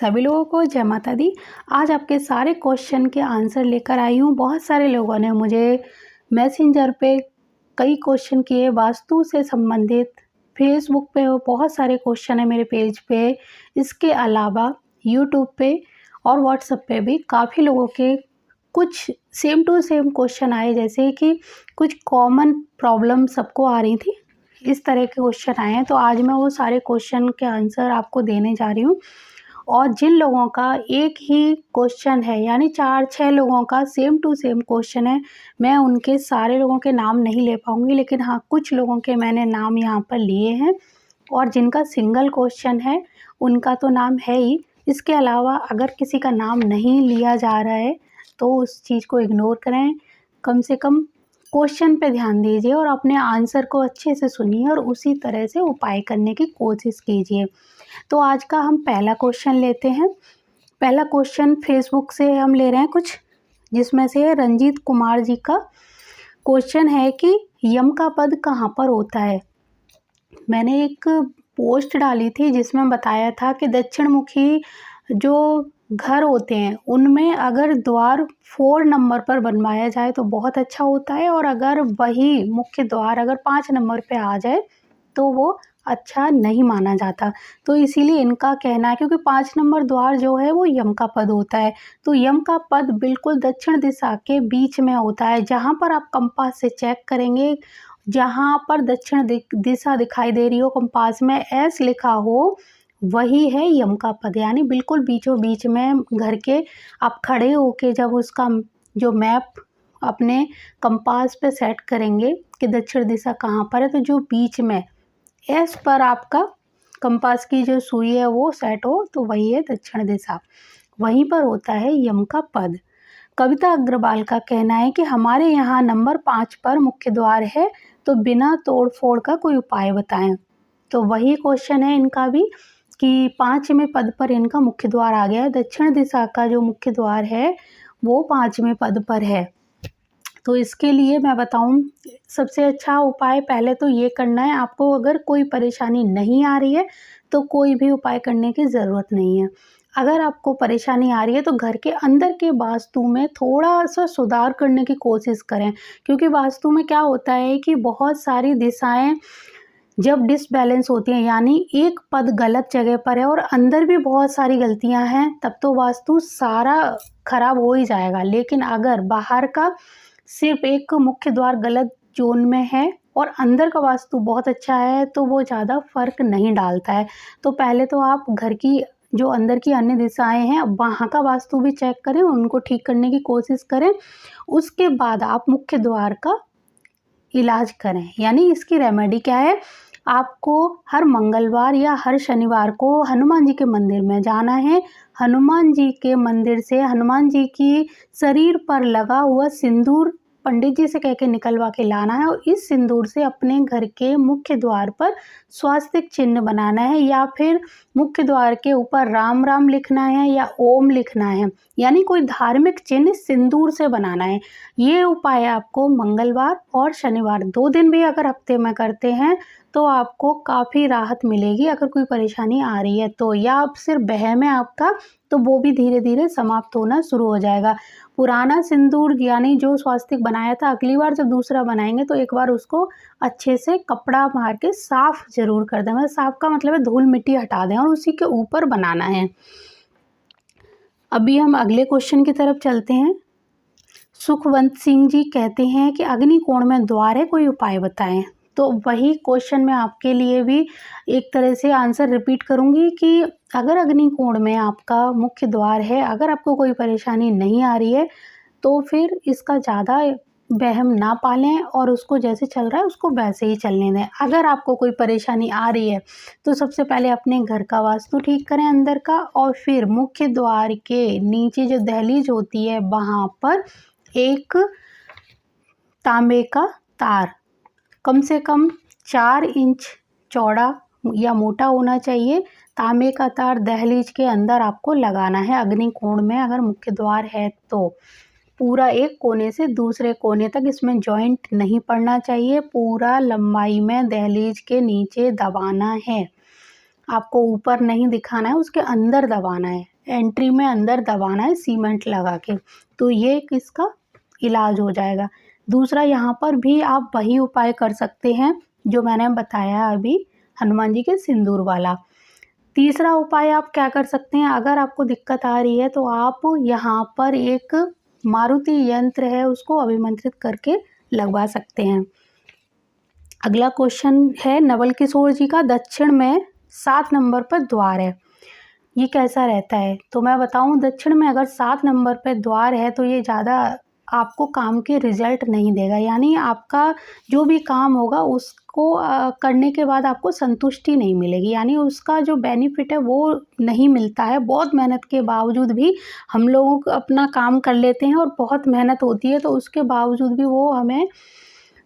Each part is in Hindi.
सभी लोगों को जय माता दी। आज आपके सारे क्वेश्चन के आंसर लेकर आई हूँ। बहुत सारे लोगों ने मुझे मैसेंजर पे कई क्वेश्चन किए वास्तु से संबंधित। फेसबुक पे बहुत सारे क्वेश्चन है मेरे पेज पे। इसके अलावा यूट्यूब पे और व्हाट्सएप पे भी काफ़ी लोगों के कुछ सेम टू सेम क्वेश्चन आए, जैसे कि कुछ कॉमन प्रॉब्लम सबको आ रही थी, इस तरह के क्वेश्चन आए हैं। तो आज मैं वो सारे क्वेश्चन के आंसर आपको देने जा रही हूँ। और जिन लोगों का एक ही क्वेश्चन है, यानी 4-6 लोगों का सेम टू सेम क्वेश्चन है, मैं उनके सारे लोगों के नाम नहीं ले पाऊँगी, लेकिन हाँ, कुछ लोगों के मैंने नाम यहाँ पर लिए हैं। और जिनका सिंगल क्वेश्चन है उनका तो नाम है ही। इसके अलावा अगर किसी का नाम नहीं लिया जा रहा है तो उस चीज़ को इग्नोर करें। कम से कम क्वेश्चन पे ध्यान दीजिए और अपने आंसर को अच्छे से सुनिए और उसी तरह से उपाय करने की कोशिश कीजिए। तो आज का हम पहला क्वेश्चन लेते हैं। पहला क्वेश्चन फेसबुक से हम ले रहे हैं कुछ, जिसमें से रंजीत कुमार जी का क्वेश्चन है कि यम का पद कहाँ पर होता है। मैंने एक पोस्ट डाली थी जिसमें बताया था कि दक्षिण मुखी जो घर होते हैं उनमें अगर द्वार 4 नंबर पर बनवाया जाए तो बहुत अच्छा होता है, और अगर वही मुख्य द्वार अगर 5 नंबर पे आ जाए तो वो अच्छा नहीं माना जाता। तो इसीलिए इनका कहना है, क्योंकि 5 नंबर द्वार जो है वो यम का पद होता है, तो यम का पद बिल्कुल दक्षिण दिशा के बीच में होता है। जहाँ पर आप कंपास से चेक करेंगे, जहाँ पर दक्षिण दिशा दिखाई दे रही हो, कंपास में एस लिखा हो, वही है यम का पद। यानी बिल्कुल बीचों बीच में घर के आप खड़े होके जब उसका जो मैप अपने कंपास पे सेट करेंगे कि दक्षिण दिशा कहाँ पर है, तो जो बीच में एस पर आपका कंपास की जो सुई है वो सेट हो, तो वही है दक्षिण दिशा, वहीं पर होता है यम का पद। कविता अग्रवाल का कहना है कि हमारे यहाँ नंबर 5 पर मुख्य द्वार है, तो बिना तोड़ फोड़ का कोई उपाय बताएं। तो वही क्वेश्चन है इनका भी कि 5वें पद पर इनका मुख्य द्वार आ गया है। दक्षिण दिशा का जो मुख्य द्वार है वो 5वें पद पर है। तो इसके लिए मैं बताऊं, सबसे अच्छा उपाय पहले तो ये करना है आपको। अगर कोई परेशानी नहीं आ रही है तो कोई भी उपाय करने की ज़रूरत नहीं है। अगर आपको परेशानी आ रही है तो घर के अंदर के वास्तु में थोड़ा सा सुधार करने की कोशिश करें, क्योंकि वास्तु में क्या होता है कि बहुत सारी दिशाएं जब डिसबैलेंस होती हैं, यानी एक पद गलत जगह पर है और अंदर भी बहुत सारी गलतियां हैं, तब तो वास्तु सारा खराब हो ही जाएगा। लेकिन अगर बाहर का सिर्फ एक मुख्य द्वार गलत जोन में है और अंदर का वास्तु बहुत अच्छा है, तो वो ज़्यादा फर्क नहीं डालता है। तो पहले तो आप घर की जो अंदर की अन्य दिशाएं हैं वहाँ का वास्तु भी चेक करें, उनको ठीक करने की कोशिश करें। उसके बाद आप मुख्य द्वार का इलाज करें। यानी इसकी रेमेडी क्या है, आपको हर मंगलवार या हर शनिवार को हनुमान जी के मंदिर में जाना है। हनुमान जी के मंदिर से हनुमान जी की शरीर पर लगा हुआ सिंदूर पंडित जी से कह के निकलवा के लाना है, और इस सिंदूर से अपने घर के मुख्य द्वार पर स्वास्तिक चिन्ह बनाना है, या फिर मुख्य द्वार के ऊपर राम राम लिखना है या ओम लिखना है, यानी कोई धार्मिक चिन्ह सिंदूर से बनाना है। ये उपाय आपको मंगलवार और शनिवार 2 दिन भी अगर हफ्ते में करते हैं तो आपको काफ़ी राहत मिलेगी। अगर कोई परेशानी आ रही है तो, या आप सिर्फ वहम है आपका, तो वो भी धीरे धीरे समाप्त होना शुरू हो जाएगा। पुराना सिंदूर यानी जो स्वास्तिक बनाया था, अगली बार जब दूसरा बनाएंगे तो एक बार उसको अच्छे से कपड़ा मार के साफ जरूर कर दें। साफ का मतलब है धूल मिट्टी हटा दें, और उसी के ऊपर बनाना है। अभी हम अगले क्वेश्चन की तरफ चलते हैं। सुखवंत सिंह जी कहते हैं कि अग्निकोण में द्वार है, कोई उपाय बताएं। तो वही क्वेश्चन मैं आपके लिए भी एक तरह से आंसर रिपीट करूंगी कि अगर अग्निकोण में आपका मुख्य द्वार है, अगर आपको कोई परेशानी नहीं आ रही है तो फिर इसका ज़्यादा वहम ना पालें और उसको जैसे चल रहा है उसको वैसे ही चलने दें। अगर आपको कोई परेशानी आ रही है तो सबसे पहले अपने घर का वास्तु ठीक करें अंदर का, और फिर मुख्य द्वार के नीचे जो दहलीज होती है वहाँ पर एक तांबे का तार कम से कम 4 इंच चौड़ा या मोटा होना चाहिए। तांबे का तार दहलीज के अंदर आपको लगाना है। अग्निकोण में अगर मुख्य द्वार है तो पूरा एक कोने से दूसरे कोने तक इसमें जॉइंट नहीं पड़ना चाहिए, पूरा लंबाई में दहलीज के नीचे दबाना है। आपको ऊपर नहीं दिखाना है, उसके अंदर दबाना है, एंट्री में अंदर दबाना है सीमेंट लगा के, तो ये एक इसका इलाज हो जाएगा। दूसरा यहाँ पर भी आप वही उपाय कर सकते हैं जो मैंने बताया अभी, हनुमान जी के सिंदूर वाला। तीसरा उपाय आप क्या कर सकते हैं, अगर आपको दिक्कत आ रही है तो आप यहाँ पर एक मारुति यंत्र है उसको अभिमंत्रित करके लगवा सकते हैं। अगला क्वेश्चन है, नवल किशोर जी का दक्षिण में 7 नंबर पर द्वार है, ये कैसा रहता है? तो मैं बताऊं, दक्षिण में अगर 7 नंबर पे द्वार है तो ये ज़्यादा आपको काम के रिजल्ट नहीं देगा, यानी आपका जो भी काम होगा उसको करने के बाद आपको संतुष्टि नहीं मिलेगी, यानी उसका जो बेनिफिट है वो नहीं मिलता है। बहुत मेहनत के बावजूद भी हम लोग अपना काम कर लेते हैं और बहुत मेहनत होती है, तो उसके बावजूद भी वो हमें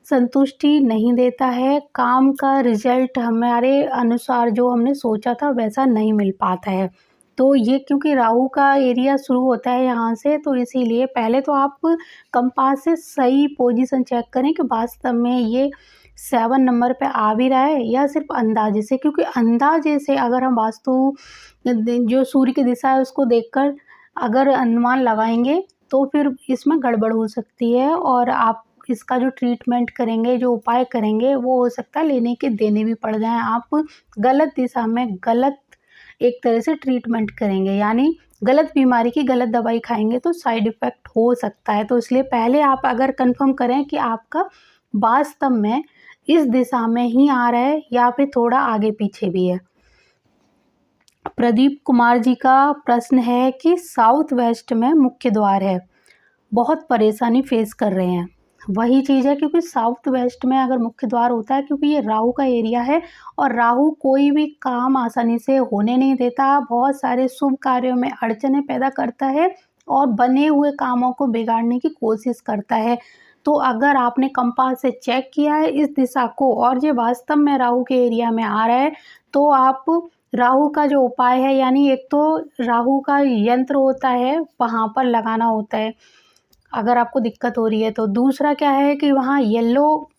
संतुष्टि नहीं देता है, काम का रिजल्ट हमारे अनुसार जो हमने सोचा था वैसा नहीं मिल पाता है। तो ये क्योंकि राहु का एरिया शुरू होता है यहाँ से, तो इसीलिए पहले तो आप कंपास से सही पोजीशन चेक करें कि वास्तव में ये 7 नंबर पे आ भी रहा है या सिर्फ अंदाजे से, क्योंकि अंदाजे से अगर हम वास्तु जो सूर्य की दिशा है उसको देखकर अगर अनुमान लगाएंगे तो फिर इसमें गड़बड़ हो सकती है, और आप इसका जो ट्रीटमेंट करेंगे, जो उपाय करेंगे, वो हो सकता है लेने के देने भी पड़ जाएँ। आप गलत दिशा में गलत एक तरह से ट्रीटमेंट करेंगे, यानी गलत बीमारी की गलत दवाई खाएँगे तो साइड इफ़ेक्ट हो सकता है। तो इसलिए पहले आप अगर कन्फर्म करें कि आपका वास्तव में इस दिशा में ही आ रहा है या फिर थोड़ा आगे पीछे भी है। प्रदीप कुमार जी का प्रश्न है कि साउथ वेस्ट में मुख्य द्वार है, बहुत परेशानी फेस कर रहे हैं। वही चीज़ है, क्योंकि साउथ वेस्ट में अगर मुख्य द्वार होता है, क्योंकि ये राहु का एरिया है और राहु कोई भी काम आसानी से होने नहीं देता, बहुत सारे शुभ कार्यों में अड़चनें पैदा करता है और बने हुए कामों को बिगाड़ने की कोशिश करता है। तो अगर आपने कंपास से चेक किया है इस दिशा को और ये वास्तव में राहु के एरिया में आ रहा है, तो आप राहु का जो उपाय है, यानी एक तो राहु का यंत्र होता है वहाँ पर लगाना होता है अगर आपको दिक्कत हो रही है तो। दूसरा क्या है कि वहाँ येलो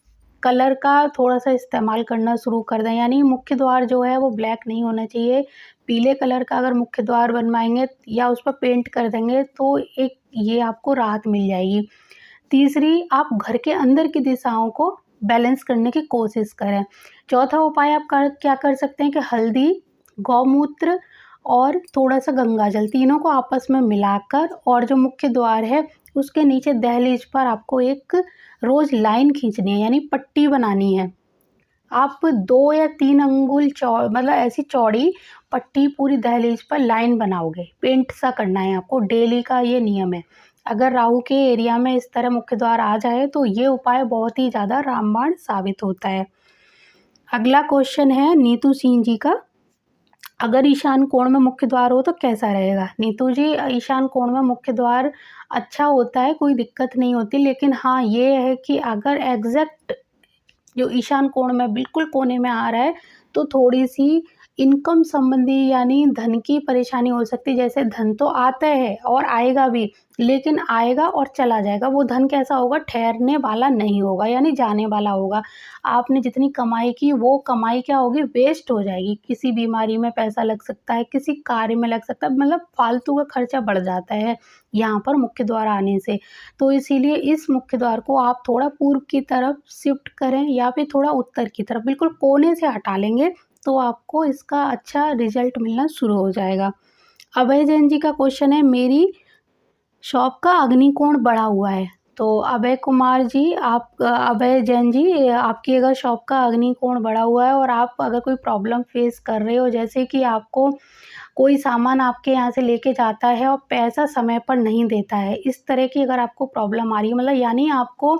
कलर का थोड़ा-सा इस्तेमाल करना शुरू कर दें, यानी मुख्य द्वार जो है वो ब्लैक नहीं होना चाहिए। पीले कलर का अगर मुख्य द्वार बनवाएँगे या उस पर पेंट कर देंगे तो एक ये आपको राहत मिल जाएगी। तीसरी, आप घर के अंदर की दिशाओं को बैलेंस करने की कोशिश करें। चौथा उपाय आप क्या कर सकते हैं कि हल्दी, गौमूत्र और थोड़ा-सा गंगाजल, तीनों को आपस में मिलाकर और जो मुख्य द्वार है उसके नीचे दहलीज पर आपको एक रोज़ लाइन खींचनी है, यानी पट्टी बनानी है। आप 2 या 3 अंगुल मतलब ऐसी चौड़ी पट्टी पूरी दहलीज पर लाइन बनाओगे, पेंट सा करना है आपको, डेली का ये नियम है। अगर राहु के एरिया में इस तरह मुख्य द्वार आ जाए तो ये उपाय बहुत ही ज़्यादा रामबाण साबित होता है। अगला क्वेश्चन है नीतू सिंह जी का, अगर ईशान कोण में मुख्य द्वार हो तो कैसा रहेगा? नीतू जी, ईशान कोण में मुख्य द्वार अच्छा होता है, कोई दिक्कत नहीं होती, लेकिन हाँ, ये है कि अगर एग्ज़ैक्ट जो ईशान कोण में बिल्कुल कोने में आ रहा है तो थोड़ी-सी इनकम संबंधी यानी धन की परेशानी हो सकती है। जैसे धन तो आता है और आएगा भी, लेकिन आएगा और चला जाएगा। वो धन कैसा होगा? ठहरने वाला नहीं होगा, यानी जाने वाला होगा। आपने जितनी कमाई की वो कमाई क्या होगी? वेस्ट हो जाएगी। किसी बीमारी में पैसा लग सकता है, किसी कार्य में लग सकता है, मतलब फालतू का खर्चा बढ़ जाता है यहाँ पर मुख्य द्वार आने से। तो इसीलिए इस मुख्य द्वार को आप थोड़ा पूर्व की तरफ शिफ्ट करें या फिर थोड़ा उत्तर की तरफ, बिल्कुल कोने से हटा लेंगे तो आपको इसका अच्छा रिजल्ट मिलना शुरू हो जाएगा। अभय जैन जी का क्वेश्चन है, मेरी शॉप का अग्निकोण बढ़ा हुआ है। तो अभय कुमार जी, आप अभय जैन जी, आपकी अगर शॉप का अग्निकोण बढ़ा हुआ है और आप अगर कोई प्रॉब्लम फेस कर रहे हो, जैसे कि आपको कोई सामान आपके यहाँ से लेके जाता है और पैसा समय पर नहीं देता है, इस तरह की अगर आपको प्रॉब्लम आ रही है, मतलब यानी आपको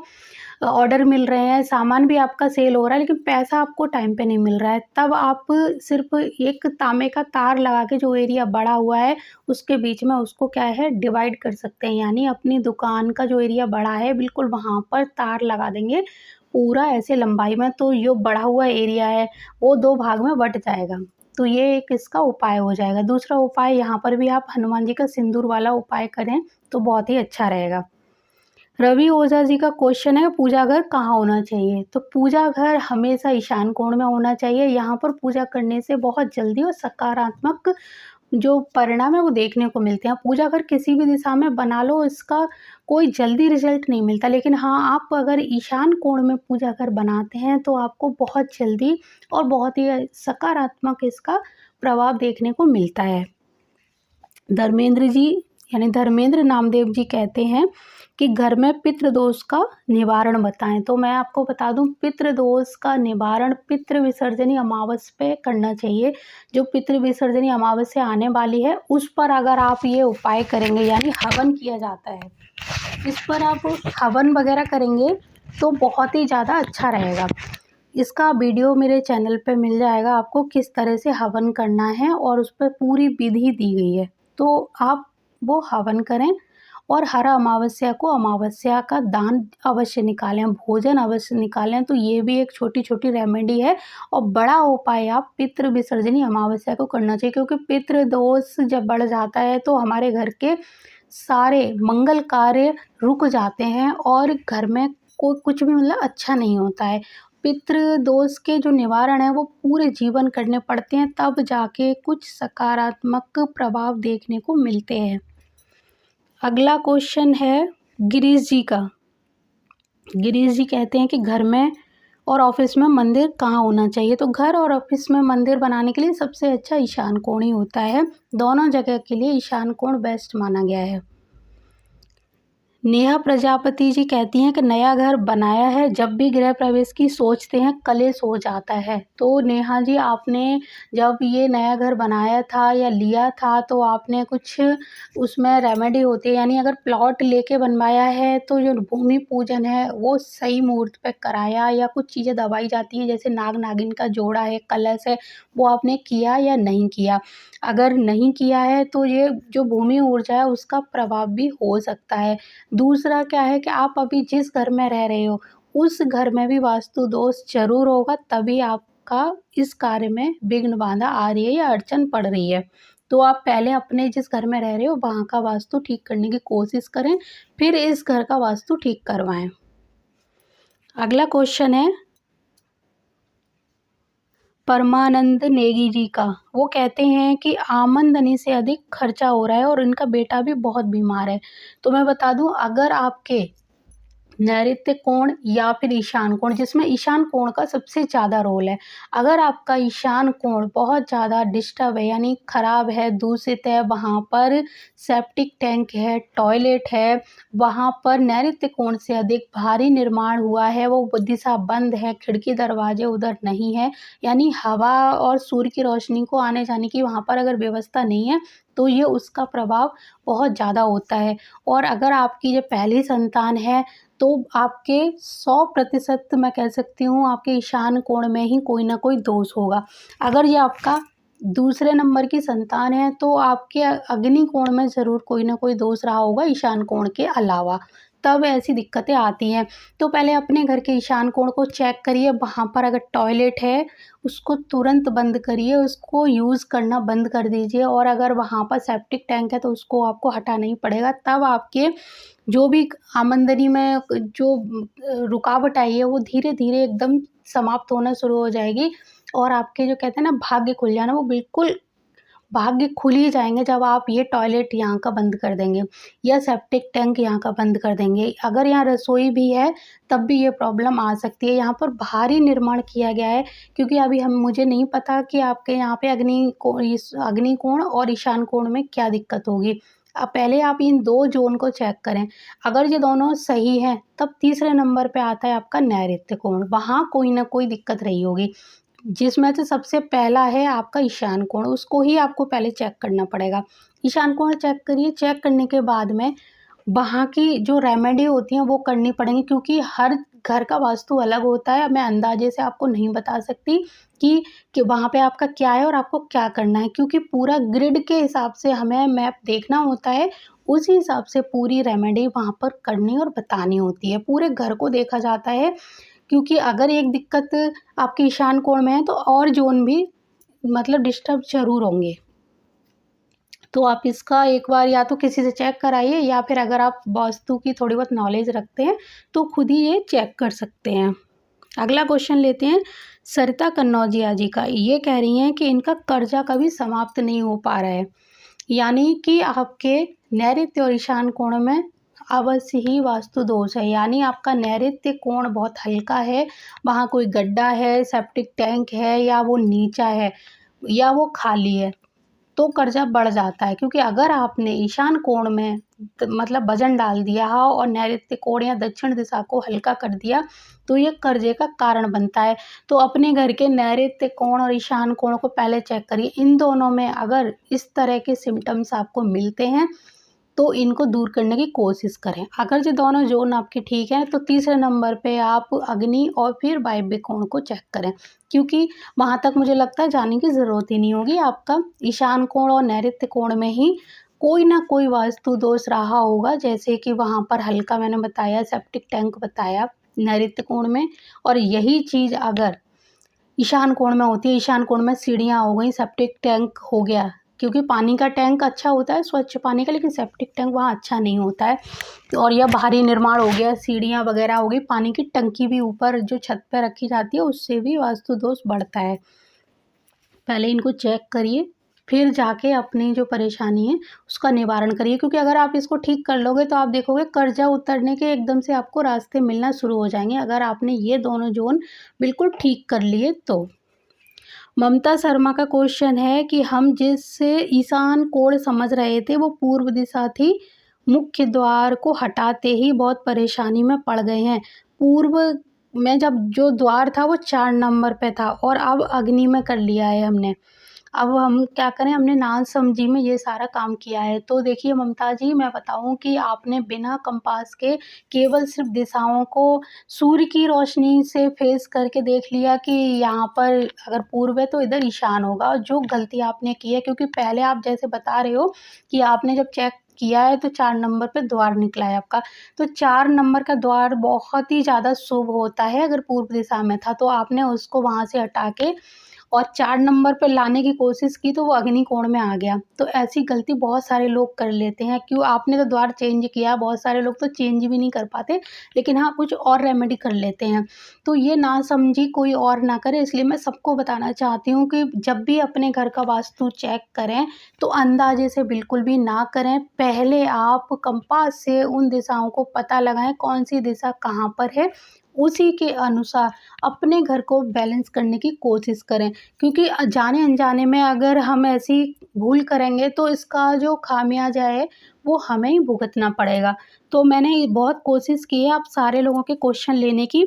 ऑर्डर मिल रहे हैं, सामान भी आपका सेल हो रहा है, लेकिन पैसा आपको टाइम पे नहीं मिल रहा है, तब आप सिर्फ एक तांबे का तार लगा के जो एरिया बड़ा हुआ है उसके बीच में उसको क्या है डिवाइड कर सकते हैं, यानी अपनी दुकान का जो एरिया बड़ा है बिल्कुल वहाँ पर तार लगा देंगे पूरा ऐसे लंबाई में, तो जो बढ़ा हुआ एरिया है वो 2 भाग में बँट जाएगा। तो ये एक इसका उपाय हो जाएगा। दूसरा उपाय, यहाँ पर भी आप हनुमान जी का सिंदूर वाला उपाय करें तो बहुत ही अच्छा रहेगा। रवि ओझा जी का क्वेश्चन है, पूजा घर कहाँ होना चाहिए? तो पूजा घर हमेशा ईशान कोण में होना चाहिए। यहाँ पर पूजा करने से बहुत जल्दी और सकारात्मक जो परिणाम है वो देखने को मिलते हैं। पूजा घर किसी भी दिशा में बना लो, इसका कोई जल्दी रिजल्ट नहीं मिलता, लेकिन हाँ, आप अगर ईशान कोण में पूजा घर बनाते हैं तो आपको बहुत जल्दी और बहुत ही सकारात्मक इसका प्रभाव देखने को मिलता है। धर्मेंद्र जी यानी धर्मेंद्र नामदेव जी कहते हैं कि घर में पितृदोष का निवारण बताएं। तो मैं आपको बता दूं, पितृदोष का निवारण पितृ विसर्जनी अमावस्या पे करना चाहिए। जो पितृ विसर्जनी अमावस्या आने वाली है उस पर अगर आप ये उपाय करेंगे, यानी हवन किया जाता है, इस पर आप हवन वगैरह करेंगे तो बहुत ही ज़्यादा अच्छा रहेगा। इसका वीडियो मेरे चैनल पे मिल जाएगा आपको, किस तरह से हवन करना है और उस पर पूरी विधि दी गई है। तो आप वो हवन करें और हर अमावस्या को अमावस्या का दान अवश्य निकालें, भोजन अवश्य निकालें। तो ये भी एक छोटी-छोटी रेमेडी है और बड़ा उपाय आप पितृ विसर्जनी अमावस्या को करना चाहिए, क्योंकि पितृ दोष जब बढ़ जाता है तो हमारे घर के सारे मंगल कार्य रुक जाते हैं और घर में कोई कुछ भी मतलब अच्छा नहीं होता है। पितृ दोष के जो निवारण है वो पूरे जीवन करने पड़ते हैं, तब जाके कुछ सकारात्मक प्रभाव देखने को मिलते हैं। अगला क्वेश्चन है गिरीश जी का। गिरीश जी कहते हैं कि घर में और ऑफिस में मंदिर कहाँ होना चाहिए? तो घर और ऑफिस में मंदिर बनाने के लिए सबसे अच्छा ईशान कोण ही होता है। दोनों जगह के लिए ईशान कोण बेस्ट माना गया है। नेहा प्रजापति जी कहती हैं कि नया घर बनाया है, जब भी गृह प्रवेश की सोचते हैं कलेश हो जाता है। तो नेहा जी, आपने जब ये नया घर बनाया था या लिया था तो आपने कुछ उसमें रेमेडी होती है, यानी अगर प्लॉट लेके बनवाया है तो जो भूमि पूजन है वो सही मुहूर्त पे कराया, या कुछ चीज़ें दबाई जाती हैं जैसे नाग नागिन का जोड़ा है, कलश है, वो आपने किया या नहीं किया? अगर नहीं किया है तो ये जो भूमि ऊर्जा है उसका प्रभाव भी हो सकता है। दूसरा क्या है कि आप अभी जिस घर में रह रहे हो उस घर में भी वास्तु दोष ज़रूर होगा, तभी आपका इस कार्य में विघ्न बाधा आ रही है या अड़चन पड़ रही है। तो आप पहले अपने जिस घर में रह रहे हो वहाँ का वास्तु ठीक करने की कोशिश करें, फिर इस घर का वास्तु ठीक करवाएं। अगला क्वेश्चन है परमानंद नेगी जी का। वो कहते हैं कि आमदनी से अधिक खर्चा हो रहा है और इनका बेटा भी बहुत बीमार है। तो मैं बता दूं, अगर आपके नैऋत्य कोण या फिर ईशान कोण, जिसमें ईशान कोण का सबसे ज़्यादा रोल है, अगर आपका ईशान कोण बहुत ज़्यादा डिस्टर्ब है यानी खराब है, दूषित है, वहाँ पर सेप्टिक टैंक है, टॉयलेट है, वहाँ पर नैऋत्य कोण से अधिक भारी निर्माण हुआ है, वो दिशा बंद है, खिड़की दरवाजे उधर नहीं है, यानी हवा और सूर्य की रोशनी को आने जाने की वहाँ पर अगर व्यवस्था नहीं है तो ये उसका प्रभाव बहुत ज़्यादा होता है। और अगर आपकी जो पहली संतान है तो आपके 100% मैं कह सकती हूँ आपके ईशान कोण में ही कोई ना कोई दोष होगा। अगर ये आपका दूसरे नंबर की संतान है तो आपके अग्नि कोण में ज़रूर कोई ना कोई दोष रहा होगा ईशान कोण के अलावा, तब ऐसी दिक्कतें आती हैं। तो पहले अपने घर के ईशान कोण को चेक करिए, वहाँ पर अगर टॉयलेट है उसको तुरंत बंद करिए, उसको यूज़ करना बंद कर दीजिए, और अगर वहाँ पर सेप्टिक टैंक है तो उसको आपको हटाना ही पड़ेगा, तब आपके जो भी आमदनी में जो रुकावट आई है वो धीरे-धीरे एकदम समाप्त होना शुरू हो जाएगी और आपके जो कहते हैं ना भाग्य खुल जाना, वो बिल्कुल भाग्य खुल ही जाएँगे जब आप ये टॉयलेट यहाँ का बंद कर देंगे या सेप्टिक टैंक यहाँ का बंद कर देंगे। अगर यहाँ रसोई भी है तब भी ये प्रॉब्लम आ सकती है। यहाँ पर भारी निर्माण किया गया है, क्योंकि अभी मुझे नहीं पता कि आपके यहाँ पे अग्नि कोण और ईशान कोण में क्या दिक्कत होगी। पहले आप इन 2 ज़ोन को चेक करें। अगर ये दोनों सही हैं तब तीसरे नंबर पे आता है आपका नैऋत्य कोण, वहाँ कोई ना कोई दिक्कत रही होगी। जिसमें से सबसे पहला है आपका ईशान कोण, उसको ही आपको पहले चेक करना पड़ेगा। ईशान कोण चेक करिए, चेक करने के बाद में वहाँ की जो रेमेडी होती हैं वो करनी पड़ेंगी, क्योंकि हर घर का वास्तु अलग होता है। मैं अंदाज़े से आपको नहीं बता सकती कि वहाँ पे आपका क्या है और आपको क्या करना है, क्योंकि पूरा ग्रिड के हिसाब से हमें मैप देखना होता है, उसी हिसाब से पूरी रेमेडी वहाँ पर करनी और बतानी होती है। पूरे घर को देखा जाता है, क्योंकि अगर एक दिक्कत आपके ईशान कोण में है तो और ज़ोन भी मतलब डिस्टर्ब ज़रूर होंगे। तो आप इसका एक बार या तो किसी से चेक कराइए, या फिर अगर आप वास्तु की थोड़ी बहुत नॉलेज रखते हैं तो खुद ही ये चेक कर सकते हैं। अगला क्वेश्चन लेते हैं सरिता कन्नौजिया जी का। ये कह रही हैं कि इनका कर्जा कभी समाप्त नहीं हो पा रहा है, यानी कि आपके नैऋत्य और ईशान कोण में अवश्य ही वास्तु दोष है। यानी आपका नैऋत्य कोण बहुत हल्का है, वहाँ कोई गड्ढा है, सेप्टिक टैंक है, या वो नीचा है, या वो खाली है, तो कर्जा बढ़ जाता है। क्योंकि अगर आपने ईशान कोण में मतलब वजन डाल दिया हो और नैऋत्य कोण या दक्षिण दिशा को हल्का कर दिया, तो ये कर्जे का कारण बनता है। तो अपने घर के नैऋत्य कोण और ईशान कोण को पहले चेक करिए। इन दोनों में अगर इस तरह के सिम्टम्स आपको मिलते हैं तो इनको दूर करने की कोशिश करें। अगर ये दोनों जोन आपके ठीक हैं तो तीसरे नंबर पे आप अग्नि और फिर वायव्य कोण को चेक करें, क्योंकि वहाँ तक मुझे लगता है जाने की ज़रूरत ही नहीं होगी। आपका ईशान कोण और नैऋत्य कोण में ही कोई ना कोई वास्तु दोष रहा होगा, जैसे कि वहाँ पर हल्का मैंने बताया, सेप्टिक टैंक बताया नैऋत्य कोण में, और यही चीज़ अगर ईशान कोण में होती है, ईशान कोण में सीढ़ियाँ हो गई, सेप्टिक टैंक हो गया, क्योंकि पानी का टैंक अच्छा होता है स्वच्छ पानी का, लेकिन सेप्टिक टैंक वहाँ अच्छा नहीं होता है। और यह बाहरी निर्माण हो गया, सीढ़ियाँ वगैरह हो गई, पानी की टंकी भी ऊपर जो छत पे रखी जाती है, उससे भी वास्तु दोष बढ़ता है। पहले इनको चेक करिए, फिर जाके अपनी जो परेशानी है उसका निवारण करिए, क्योंकि अगर आप इसको ठीक कर लोगे तो आप देखोगे कर्जा उतरने के एकदम से आपको रास्ते मिलना शुरू हो जाएंगे, अगर आपने ये दोनों जोन बिल्कुल ठीक कर लिए तो। ममता शर्मा का क्वेश्चन है कि हम जिससे ईशान कोण समझ रहे थे वो पूर्व दिशा थी, मुख्य द्वार को हटाते ही बहुत परेशानी में पड़ गए हैं। पूर्व में जब जो द्वार था वो 4 नंबर पे था और अब अग्नि में कर लिया है हमने। अब हम क्या करें, हमने ना समझी में ये सारा काम किया है। तो देखिए ममता जी, मैं बताऊँ कि आपने बिना कंपास के केवल सिर्फ दिशाओं को सूर्य की रोशनी से फेस करके देख लिया कि यहाँ पर अगर पूर्व है तो इधर ईशान होगा, और जो गलती आपने की है, क्योंकि पहले आप जैसे बता रहे हो कि आपने जब चेक किया है तो 4 नंबर पे द्वार निकला है आपका, तो 4 नंबर का द्वार बहुत ही ज़्यादा शुभ होता है अगर पूर्व दिशा में था, तो आपने उसको वहाँ से हटा के और 4 नंबर पे लाने की कोशिश की तो वो अग्नि कोण में आ गया। तो ऐसी गलती बहुत सारे लोग कर लेते हैं। क्यों? आपने तो द्वार चेंज किया, बहुत सारे लोग तो चेंज भी नहीं कर पाते, लेकिन हाँ, कुछ और रेमेडी कर लेते हैं। तो ये नासमझी कोई और ना करे, इसलिए मैं सबको बताना चाहती हूँ कि जब भी अपने घर का वास्तु चेक करें तो अंदाज़े से बिल्कुल भी ना करें। पहले आप कंपास से उन दिशाओं को पता लगाएँ, कौन-सी दिशा कहाँ पर है, उसी के अनुसार अपने घर को बैलेंस करने की कोशिश करें। क्योंकि जाने-अनजाने में अगर हम ऐसी भूल करेंगे तो इसका जो खामियाजा है वो हमें ही भुगतना पड़ेगा। तो मैंने बहुत कोशिश की है आप सारे लोगों के क्वेश्चन लेने की,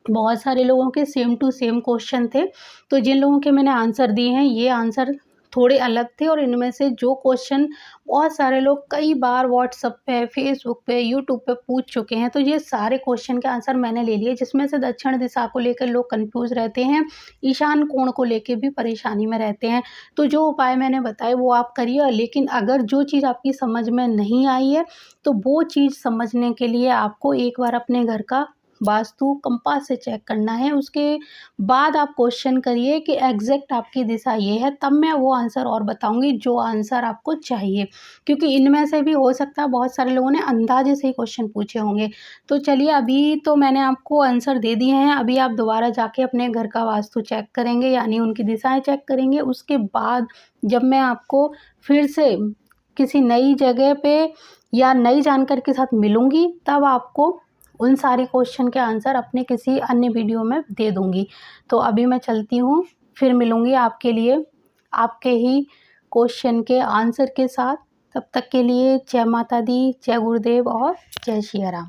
बहुत सारे लोगों के सेम टू सेम क्वेश्चन थे, तो जिन लोगों के मैंने आंसर दिए हैं ये आंसर थोड़े अलग थे, और इनमें से जो क्वेश्चन बहुत सारे लोग कई बार व्हाट्सएप पे, फेसबुक पे, यूट्यूब पे पूछ चुके हैं, तो ये सारे क्वेश्चन के आंसर मैंने ले लिए। जिसमें से दक्षिण दिशा को लेकर लोग कन्फ्यूज़ रहते हैं, ईशान कोण को लेके भी परेशानी में रहते हैं। तो जो उपाय मैंने बताए वो आप करिए, लेकिन अगर जो चीज़ आपकी समझ में नहीं आई है तो वो चीज़ समझने के लिए आपको एक बार अपने घर का वास्तु कंपास से चेक करना है। उसके बाद आप क्वेश्चन करिए कि एग्जैक्ट आपकी दिशा ये है, तब मैं वो आंसर और बताऊंगी जो आंसर आपको चाहिए, क्योंकि इनमें से भी हो सकता है बहुत सारे लोगों ने अंदाजे से ही क्वेश्चन पूछे होंगे। तो चलिए, अभी तो मैंने आपको आंसर दे दिए हैं, अभी आप दोबारा जाके अपने घर का वास्तु चेक करेंगे, यानी उनकी दिशाएं चेक करेंगे। उसके बाद जब मैं आपको फिर से किसी नई जगह पे या नई जानकारी के साथ मिलूंगी, तब आपको उन सारे क्वेश्चन के आंसर अपने किसी अन्य वीडियो में दे दूँगी। तो अभी मैं चलती हूँ, फिर मिलूँगी आपके लिए आपके ही क्वेश्चन के आंसर के साथ। तब तक के लिए जय माता दी, जय गुरुदेव और जय सिया राम।